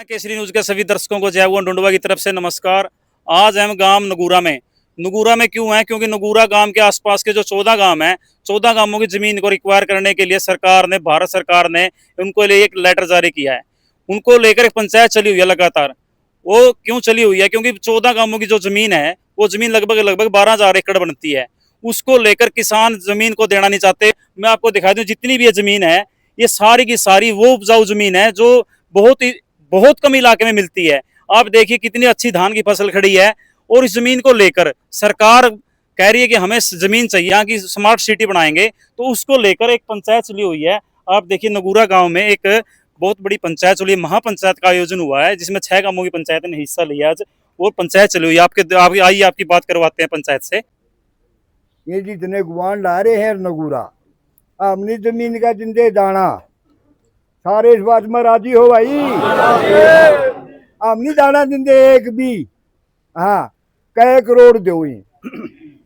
Kesari news के सभी दर्शकों को जय हुआ ढूंढवा की तरफ से नमस्कार। आज हम गांव नगूरा में। नगूरा में क्यों है? क्योंकि नगूरा गांव के आसपास के जो 14 गांव हैं, 14 गांवों की जमीन को रिक्वायर करने के लिए सरकार ने, भारत सरकार ने उनको लिए एक लेटर जारी किया है। उनको लेकर एक पंचायत चली हुई है लगातार। वो क्यों चली हुई है? क्योंकि 14 गांवों की जो जमीन है, वो जमीन लगभग 12,000 एकड़ बनती है। उसको लेकर किसान जमीन को देना नहीं चाहते। मैं आपको दिखा दूं, जितनी भी ये जमीन है, ये सारी की सारी वो उपजाऊ जमीन है जो बहुत कम इलाके में मिलती है। आप देखिए कितनी अच्छी धान की फसल खड़ी है, और इस जमीन को लेकर सरकार कह रही है कि हमें जमीन चाहिए, यहाँ की स्मार्ट सिटी बनाएंगे। तो उसको लेकर एक पंचायत चली हुई है। आप देखिए नगूरा गांव में एक बहुत बड़ी पंचायत चली, महापंचायत का आयोजन हुआ है, जिसमें 6 गांवों की पंचायत ने हिस्सा लिया आज, और पंचायत चली हुई है। आइए आपकी बात करवाते हैं पंचायत से। ये जितने गुआन ला रहे हैं नगूरा, अपनी जमीन का जिंदे दाना सारे इस बात में राजी हो भाई। अपनी दाना जिंदे एक भी, हाँ कै करोड़ दो ही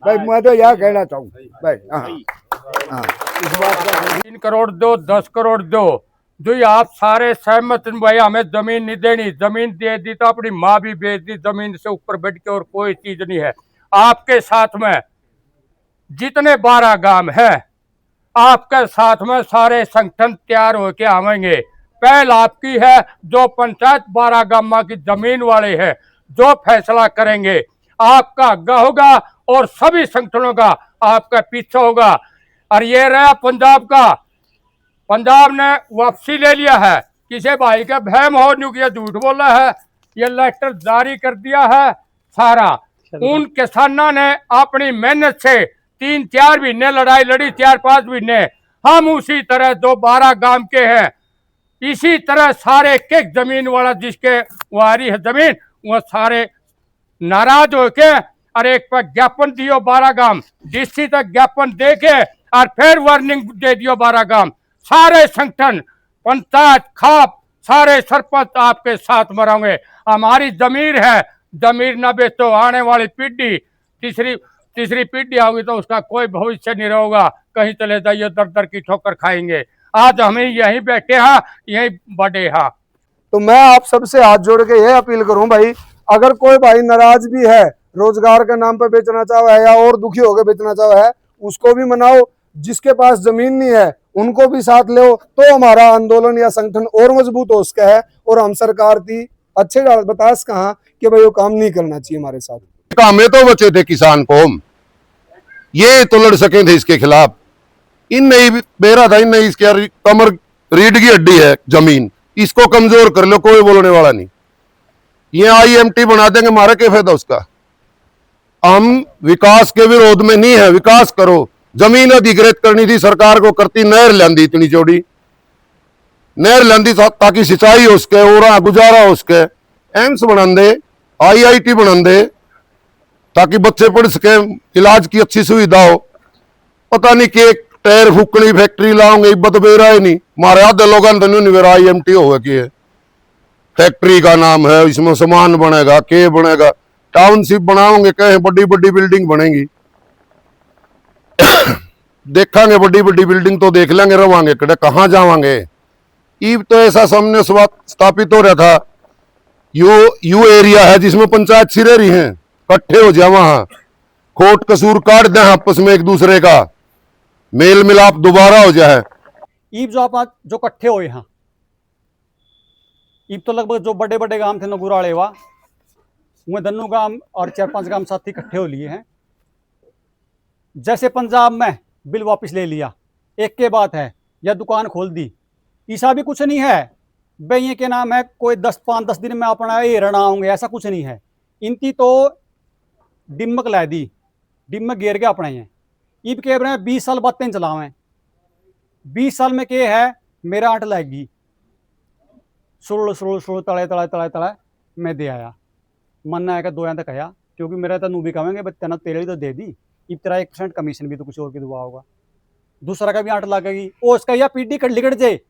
भाई। मैं तो यह कहना चाहूँ भाई, हाँ इस बात का 3 करोड़ दो, 10 करोड़ दो, जो ये आप सारे सहमत भाई हमें जमीन नहीं देनी। जमीन दे दी तो अपनी माँ भी बेच दी, जमीन से ऊपर बैठ के और कोई चीज नहीं है। आपके साथ में जितने 12 गांव है, आपके साथ में सारे संगठन तैयार होके आवेंगे। पहल आपकी है, जो पंचायत 12 गांव की जमीन वाले है, जो फैसला करेंगे आपका आगा होगा और सभी संगठनों का आपका पीछा होगा। और ये रहा पंजाब का, पंजाब ने वापसी ले लिया है। किसी भाई का भयम हो नहीं किया, झूठ बोला है, ये लेटर जारी कर दिया है सारा। उन किसानों ने अपनी मेहनत से 3-4 महीने लड़ाई लड़ी, 4-5 महीने। हम उसी तरह जो 12 गांव के हैं, इसी तरह सारे के जमीन वाला जिसके वारी है जमीन, वो सारे नाराज होके और एक पर ज्ञापन दियो 12 गांव, डीसी तक ज्ञापन दे के और फिर वार्निंग दे दियो 12 गांव। सारे संगठन, पंचायत, खाप, सारे सरपंच आपके साथ मरोगे। हमारी जमीर है, जमीर न बेचो, आने वाली पीढ़ी, तीसरी पीढ़ी आओगी तो उसका कोई भविष्य नहीं रहेगा। कहीं चले जाइए, दर दर की ठोकर खाएंगे। आज हमें यहीं बैठे हैं, यहीं बड़े हैं। तो मैं आप सबसे हाथ जोड़ के यह अपील करूं भाई, अगर कोई भाई नाराज भी है, रोजगार के नाम पे बेचना चाहे है या और दुखी होकर बेचना चाहे है, उसको भी मनाओ। जिसके पास जमीन नहीं है उनको भी साथ लो, तो हमारा आंदोलन या संगठन और मजबूत हो सका है। और हम सरकार की अच्छे बतास कहा कि भाई वो काम नहीं करना चाहिए हमारे साथ। काम में तो बचे थे किसान कौम, ये तो लड़ सके थे इसके खिलाफ। इन नहीं बेरा था, इन नहीं इसके कमर रीढ़ की हड्डी है जमीन, इसको कमजोर कर लो, कोई बोलने वाला नहीं। ये IMT बना देंगे, हमारा क्या फायदा उसका। हम विकास के विरोध में नहीं है, विकास करो। जमीन अधिकृत करनी थी सरकार को, करती नहर लांदी, इतनी चौड़ी नहर लांदी ताकि सिंचाई हो सके और गुजारा हो सके। एम्स बना दे, IIT बना दे, ताकि बच्चे पढ़ सके, इलाज की अच्छी सुविधा हो। पता नहीं कि एक टायर फूकनी फैक्ट्री लाओगे, बदबेरा ही नहीं। हमारे आधे लोगों ने IMT होगा कि फैक्ट्री का नाम है, इसमें सामान बनेगा, के बनेगा, टाउनशिप बनाओगे, कहीं बड़ी बड़ी बिल्डिंग बनेगी। देखेंगे बड़ी बड़ी बिल्डिंग तो देख लेंगे, रवांगे कड़े कहाँ जावांगे। ईब तो ऐसा सामने स्थापित हो रहा था, यू एरिया है जिसमें पंचायत सिरे रही हैं, इकट्ठे हो जाए, वहां खोट कसूर काट दें आपस में, एक दूसरे का मेल मिलाप दोबारा हो जाए। ईब जो आप जो इकट्ठे हुए हैं, ईब तो लगभग जो बड़े बड़े गांव थे नगूरा वाले, वह दन्नू गांव और 4-5 गांव साथी इकट्ठे हो लिए हैं। जैसे पंजाब में बिल वापस ले लिया, एक के बात है, या दुकान खोल दी, ऐसा भी कुछ नहीं है भाई ये के नाम है कोई 5-10 दिन में अपना ये रण आऊंगे, ऐसा कुछ नहीं है। इनकी तो डिमक ला दी, डिमक घेर के अपने हैं। ईब कह रहे हैं 20 साल बातें चलावें, 20 साल में क्या है, मेरा आंट लाएगी सुड़ तड़े तड़े तड़े तड़े मैं दे आया। मन आएगा 2 तक आया, क्योंकि मेरा तो नू भी कहेंगे बच्चा ना तेरे तो दे दी। इब तेरा 1% कमीशन भी तो कुछ और की दुआ होगा, दूसरा का भी आंट लगेगी, वो उसका या पीढ़ी लिगड़ जाए,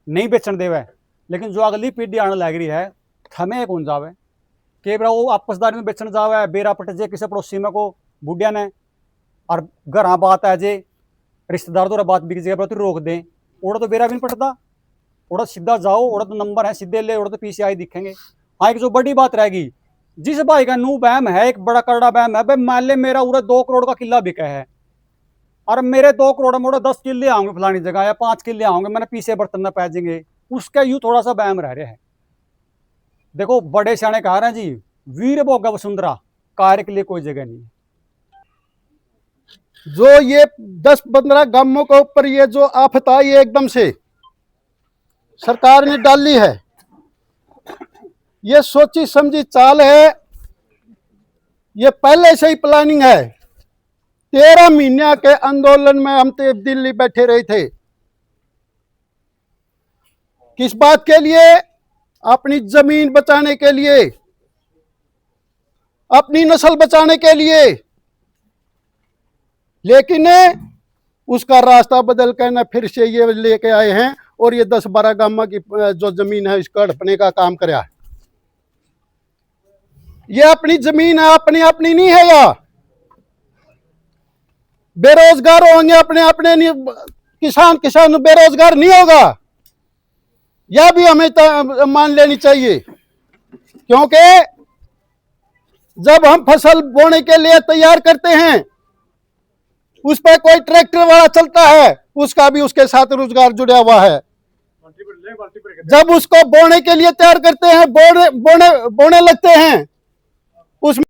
नहीं बेचन देवे। लेकिन जो अगली पीढ़ी आने लग रही है, थमे कौन जावे के वो आपसदारी में बेचन जावे, बेरा पट जे किसी पड़ोसी में को बुढ़िया ने, और घर बात है जे रिश्तेदार तो बात बिक जाए तो रोक दें, ओड़ा तो बेरा भी नहीं पटता। उड़द सीधा जाओ, उड़द नंबर है सीधे ले, उड़द PCI दिखेंगे। हाँ, एक जो बड़ी बात रहेगी, जिस भाई का नू बैम है, एक बड़ा करड़ा बैम है, भाई मान ले मेरा उड़द 2 करोड़ का किला बिका है, और मेरे 2 करोड़ में 10 किले आऊंगे फलानी जगह या 5 किले आऊंगे, मैंने पीछे बर्तन में पैजेंगे, उसका यूं थोड़ा सा बैम रह रहा है। देखो बड़े सियाने कहा रहे हैं जी, वीर भोगा वसुंधरा, कार्य के लिए कोई जगह नहीं है। जो ये 10-15 गांवों के ऊपर ये जो आफत आई है एकदम से सरकार ने डाली है, ये सोची समझी चाल है, ये पहले से ही प्लानिंग है। 13 महीने के आंदोलन में हम तो दिल्ली बैठे रहे थे, किस बात के लिए? अपनी जमीन बचाने के लिए, अपनी नस्ल बचाने के लिए। लेकिन उसका रास्ता बदल कर न फिर से ये लेके आए हैं और ये 10-12 गांव की जो जमीन है इसको हड़पने का काम कराया। ये अपनी जमीन है, अपनी अपनी नहीं है। या बेरोजगार होंगे अपने अपने नहीं, किसान बेरोजगार नहीं होगा, यह भी हमें मान लेनी चाहिए। क्योंकि जब हम फसल बोने के लिए तैयार करते हैं, उस पर कोई ट्रैक्टर वाला चलता है, उसका भी उसके साथ रोजगार जुड़ा हुआ है। जब उसको बोने के लिए तैयार करते हैं, बोने लगते हैं, उसमें